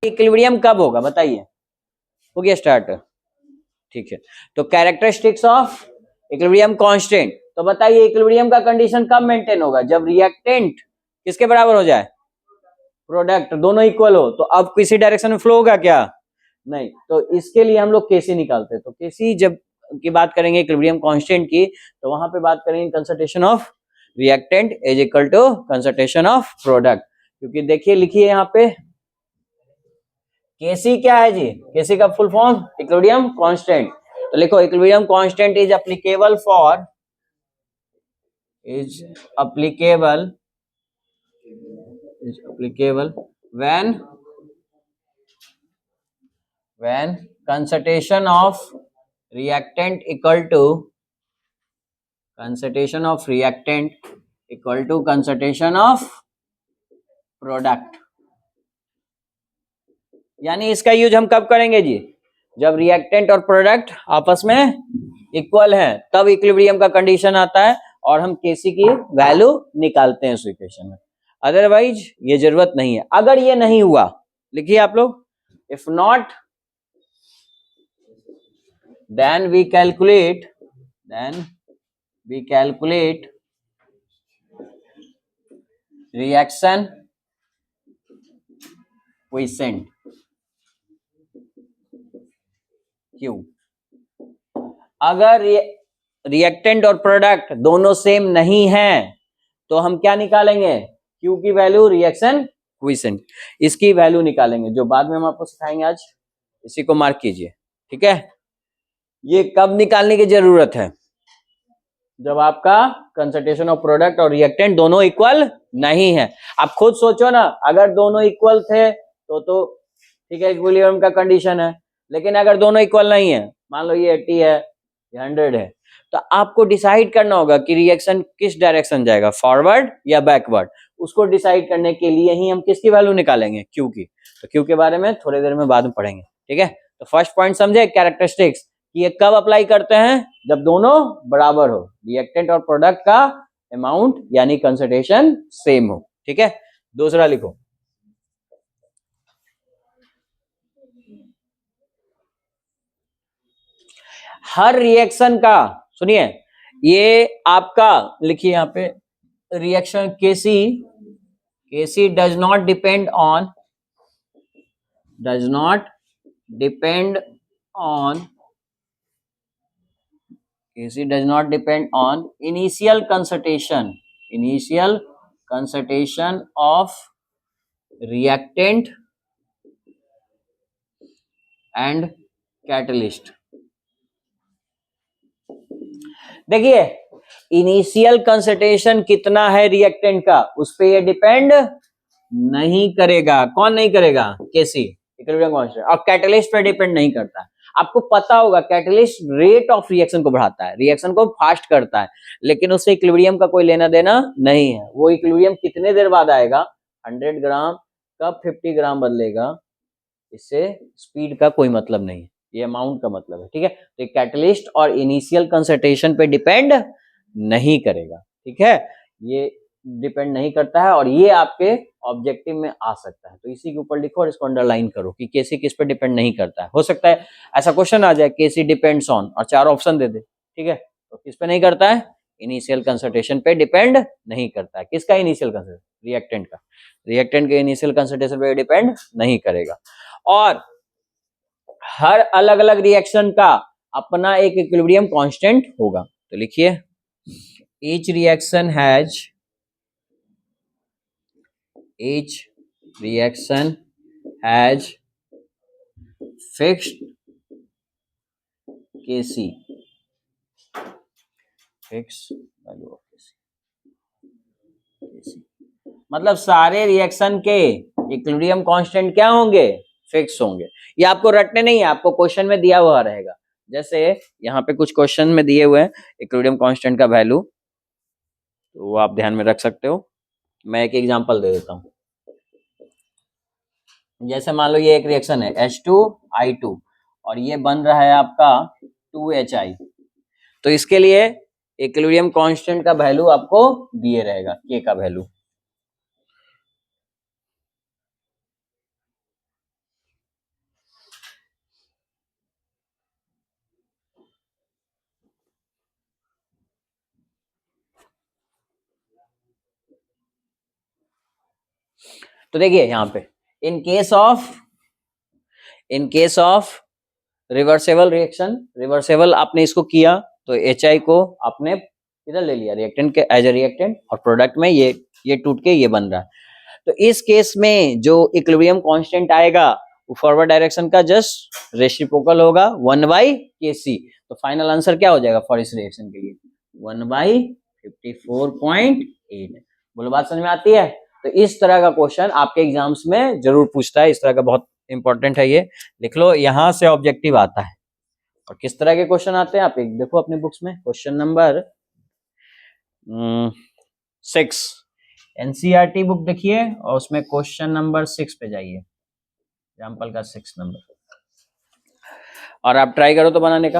Equilibrium कब होगा बताइए, हो गया स्टार्ट, ठीक है। तो कैरेक्टरिस्टिक्स ऑफ इक्विलिब्रियम कांस्टेंट, तो बताइए इक्विलिब्रियम का कंडीशन कब मेंटेन होगा, जब रिएक्टेंट किसके बराबर हो जाए, प्रोडक्ट दोनों इक्वल हो। तो अब किसी डायरेक्शन में फ्लो होगा क्या, नहीं। तो इसके लिए हम लोग केसी निकालते हैं। तो केसी जब की बात करेंगे इक्विलिब्रियम कांस्टेंट की, तो वहां पे बात करेंगे concentration of reactant is equal to concentration of product. क्योंकि देखिए लिखिए यहाँ पे केसी क्या है जी, केसी का फुल फॉर्म इक्विलिब्रियम कांस्टेंट। तो लिखो equilibrium constant is applicable for, is applicable when concentration of reactant equal to concentration of product. यानी इसका यूज हम कब करेंगे जी, जब रिएक्टेंट और प्रोडक्ट आपस में इक्वल है, तब इक्विलिब्रियम का कंडीशन आता है और हम केसी की वैल्यू निकालते हैं उस इक्वेशन में। अदरवाइज ये जरूरत नहीं है। अगर ये नहीं हुआ, लिखिए आप लोग, if not then we calculate reaction coefficient Q। अगर रिएक्टेंट और प्रोडक्ट दोनों सेम नहीं है तो हम क्या निकालेंगे, Q की वैल्यू, रिएक्शन कोएफिशिएंट, इसकी वैल्यू निकालेंगे, जो बाद में हम आपको सिखाएंगे आज। इसी को मार्क कीजिए, ठीक है। ये कब निकालने की जरूरत है, जब आपका कंसंट्रेशन ऑफ प्रोडक्ट और रिएक्टेंट दोनों इक्वल नहीं है। आप खुद सोचो ना, अगर दोनों इक्वल थे तो ठीक है, इक्विलिब्रियम का कंडीशन है। लेकिन अगर दोनों इक्वल नहीं है, मान लो ये 80 है, ये 100 है, तो आपको डिसाइड करना होगा कि रिएक्शन किस डायरेक्शन जाएगा, फॉरवर्ड या बैकवर्ड। उसको डिसाइड करने के लिए ही हम किसकी वैल्यू निकालेंगे, क्यू की। तो क्यू के बारे में थोड़ी देर में बाद में पढ़ेंगे, ठीक है। तो फर्स्ट पॉइंट समझे, कैरेक्टरिस्टिक्स, ये कब अप्लाई करते हैं, जब दोनों बराबर हो, रिएक्टेंट और प्रोडक्ट का अमाउंट यानी कंसंट्रेशन सेम हो, ठीक है। दूसरा लिखो, हर रिएक्शन का, सुनिए, ये आपका लिखिए यहाँ पे, reaction K C does not depend on initial concentration of reactant and catalyst। देखिए इनिशियल कंसंट्रेशन कितना है रिएक्टेंट का, उस पे ये डिपेंड नहीं करेगा। कौन नहीं करेगा, केसी, इक्विलिब्रियम कांस्टेंट। और कैटलिस्ट पे डिपेंड नहीं करता। आपको पता होगा कैटलिस्ट रेट ऑफ रिएक्शन को बढ़ाता है, रिएक्शन को फास्ट करता है, लेकिन उससे इक्विलिब्रियम का कोई लेना देना नहीं है। वो इक्विलिब्रियम कितने देर बाद आएगा, 100 ग्राम कब 50 ग्राम बदलेगा, इससे स्पीड का कोई मतलब नहीं है, ये अमाउंट का मतलब है, ठीक है। तो कैटलिस्ट और इनिशियल कंसंट्रेशन पे डिपेंड नहीं करेगा, ठीक है, ये डिपेंड नहीं करता है और ये आपके ऑब्जेक्टिव में आ सकता है। तो इसी के ऊपर लिखो और इसको अंडरलाइन करो कि केसी किस पे डिपेंड नहीं करता है। हो सकता है ऐसा क्वेश्चन आ जाए, केसी डिपेंड्स ऑन, और 4 ऑप्शन दे दे, ठीक है। तो किस पे नहीं करता है, इनिशियल कंसंट्रेशन पे डिपेंड नहीं करता है। किसका इनिशियल कंसंट्रेशन, रिएक्टेंट का, रिएक्टेंट के इनिशियल कंसंट्रेशन पे डिपेंड नहीं करेगा। और हर अलग अलग रिएक्शन का अपना एक इक्विलिब्रियम कांस्टेंट होगा। तो लिखिए, each reaction has fixed Kc, fixed value of Kc। मतलब सारे रिएक्शन के इक्विलिब्रियम कांस्टेंट क्या होंगे, फिक्स होंगे। ये आपको रटने नहीं है, आपको क्वेश्चन में दिया हुआ रहेगा। जैसे यहाँ पे कुछ क्वेश्चन में दिए हुए हैं इक्विलिब्रियम कांस्टेंट का वैल्यू, तो वो आप ध्यान में रख सकते हो। मैं एक एग्जांपल दे देता हूँ। जैसे मान लो ये एक रिएक्शन है H2I2 और ये बन रहा है आपका 2HI। तो इसके लिए इक्विलिब्रियम कांस्टेंट का वैल्यू आपको दिए रहेगा, K का वैल्यू। तो देखिए यहाँ पे in case of reversible reaction, reversible आपने इसको किया तो HI को आपने इधर ले लिया रिएक्टेंट के एज ए रिएक्टेंट, और प्रोडक्ट में ये टूट के ये बन रहा है। तो इस केस में जो इक्विलिब्रियम कांस्टेंट आएगा वो फॉरवर्ड डायरेक्शन का जस्ट रेसिप्रोकल होगा 1/Kc। तो फाइनल आंसर क्या हो जाएगा फॉर इस रिएक्शन के लिए 1/54.8। बोलो बात समझ में आती है? तो इस तरह का क्वेश्चन आपके एग्जाम्स में जरूर पूछता है, इस तरह का बहुत इंपॉर्टेंट है, ये लिख लो, यहां से ऑब्जेक्टिव आता है। और किस तरह के क्वेश्चन आते हैं आप एक देखो अपने बुक्स में, क्वेश्चन नंबर 6 एनसीईआरटी बुक देखिए और उसमें क्वेश्चन नंबर 6 पे जाइए, एग्जाम्पल का 6 नंबर, और आप ट्राई करो तो बनाने का।